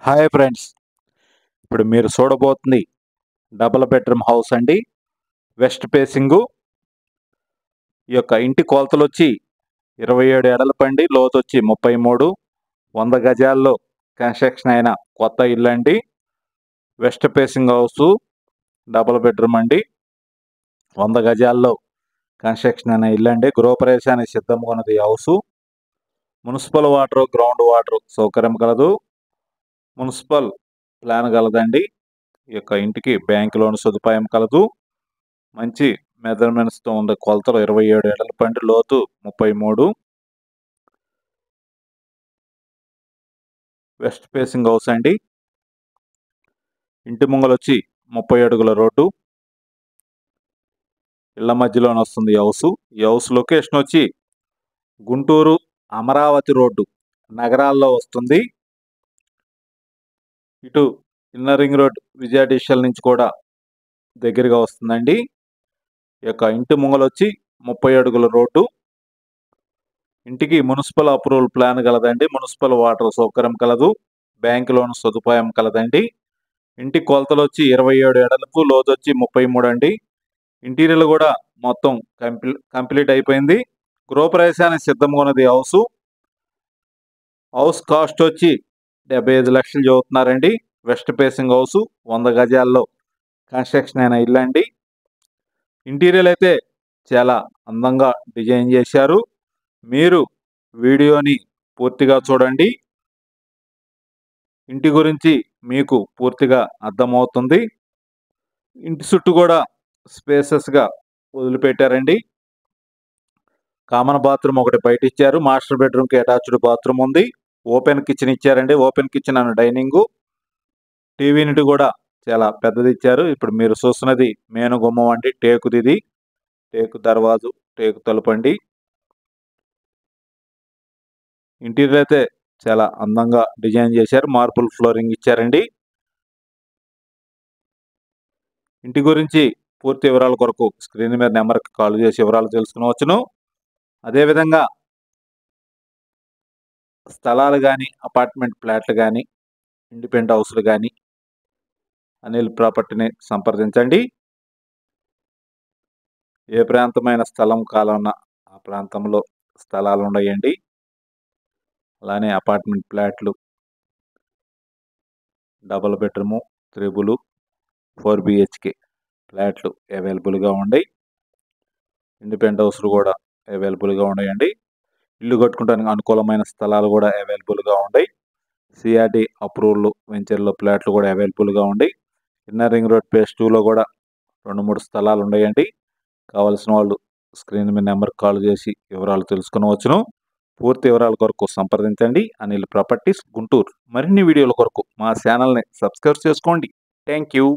Hi friends, ఇప్పుడు మీరు చూడబోతుంది double bedroom house అండి. West facing. ఈ యొక్క ఇంటి కొలతలు వచ్చి 27 ఎడలపండి, లోతు వచ్చి 33, 100 గజాల్లో కన్స్ట్రక్షన్ అయిన కొత్త ఇల్లు అండి. West facing house, double bedroom అండి, 100 గజాల్లో కన్స్ట్రక్షన్ అయిన ఇల్లు అండి. గృహప్రవేశానికి సిద్ధంగా ఉన్నది ఈ house. Municipal water, ground water సౌకర్యం కలదు. మున్సిపల్ ప్లాన్ కలదండి. ఈ యొక్క ఇంటికి బ్యాంక్ లోన్ సదుపాయం కలదు. మంచి మెజర్మెంట్స్తో ఉంది. కొలతలు 27 ఎడలపండి, లోతు 33. వెస్ట్ ఫేసింగ్ హౌస్ అండి. ఇంటి ముంగలు వచ్చి 30 అడుగుల రోడ్డు. ఇళ్ల మధ్యలోనే వస్తుంది ఈ హౌస్. ఈ హౌస్ లొకేషన్ వచ్చి గుంటూరు అమరావతి రోడ్డు, నగరాల్లో వస్తుంది. ఇటు ఇన్నర్ రింగ్ రోడ్ విజయ డిజిటల్ నుంచి కూడా దగ్గరగా వస్తుందండి. ఈ యొక్క ఇంటి ముంగలు వచ్చి 30 అడుగుల రోడ్డు. ఇంటికి మున్సిపల్ అప్రూవల్ ప్లాన్ కలదండి. మున్సిపల్ వాటర్ సౌకర్యం కలదు. బ్యాంక్ లోన్ సదుపాయం కలదండి. ఇంటి కొలతలు వచ్చి 27 ఎడలకు, లోతు వచ్చి 33 అండి. ఇంటీరియర్ కూడా మొత్తం కంప్లీట్ అయిపోయింది. గృహప్రవేశానికి సిద్ధంగా ఉన్నది హౌస్. హౌస్ కాస్ట్ వచ్చి 75 లక్షలు చదువుతున్నారండి. వెస్ట్ ఫేసింగ్ హౌస్, 100 గజాల్లో కన్స్ట్రక్షన్ అయిన ఇల్లు అండి. ఇంటీరియర్ అయితే చాలా అందంగా డిజైన్ చేశారు. మీరు వీడియోని పూర్తిగా చూడండి. ఇంటి గురించి మీకు పూర్తిగా అర్థమవుతుంది. ఇంటి చుట్టూ కూడా స్పేసెస్గా వదిలిపెట్టారండి. కామన్ బాత్రూమ్ ఒకటి బయట ఇచ్చారు. మాస్టర్ బెడ్రూమ్కి అటాచ్డ్ బాత్రూమ్ ఉంది. ఓపెన్ కిచెన్ ఇచ్చారండి. Open kitchen and dining. TV unit కూడా చాలా పెద్దది ఇచ్చారు. ఇప్పుడు మీరు చూస్తున్నది మేను గుమ్మం అండి. టేకుది, టేకు దర్వాజు, టేకు తలుపు అండి. ఇంటీరియర్ అయితే చాలా అందంగా డిజైన్ చేశారు. మార్బుల్ ఫ్లోరింగ్ ఇచ్చారండి. ఇంటి గురించి పూర్తి వివరాల కొరకు స్క్రీన్ మీద నెంబర్కి కాల్ చేసి వివరాలు తెలుసుకునవచ్చును. అదేవిధంగా స్థలాలు కానీ, అపార్ట్మెంట్ ఫ్లాట్లు కానీ, ఇండిపెండెంట్ హౌస్లు కానీ అనిల్ ప్రాపర్టీని సంప్రదించండి. ఏ ప్రాంతమైన స్థలం కావాలన్నా ఆ ప్రాంతంలో స్థలాలు ఉన్నాయండి. అలానే అపార్ట్మెంట్ ఫ్లాట్లు, డబుల్ బెడ్రూము, 3 4 BHK ఫ్లాట్లు అవైలబుల్గా ఉన్నాయి. ఇండిపెండెంట్ హౌస్లు కూడా అవైలబుల్గా ఉన్నాయండి. ఇల్లు కట్టుకోవడానికి అనుకూలమైన స్థలాలు కూడా అవైలబుల్గా ఉన్నాయి. CRD అప్రూవల్ వెంచర్లో ఫ్లాట్లు కూడా అవైలబుల్గా ఉన్నాయి. ఇన్నర్ రింగ్ రోడ్ ఫేజ్ 2లో కూడా 2-3 స్థలాలు ఉన్నాయండి. కావాల్సిన వాళ్ళు స్క్రీన్ మీద నెంబర్కి కాల్ చేసి వివరాలు తెలుసుకునవచ్చును. పూర్తి వివరాల కొరకు సంప్రదించండి. అనిల్ ప్రాపర్టీస్, గుంటూరు. మరిన్ని వీడియోల కొరకు మా ఛానల్ని సబ్స్క్రైబ్ చేసుకోండి. Thank you.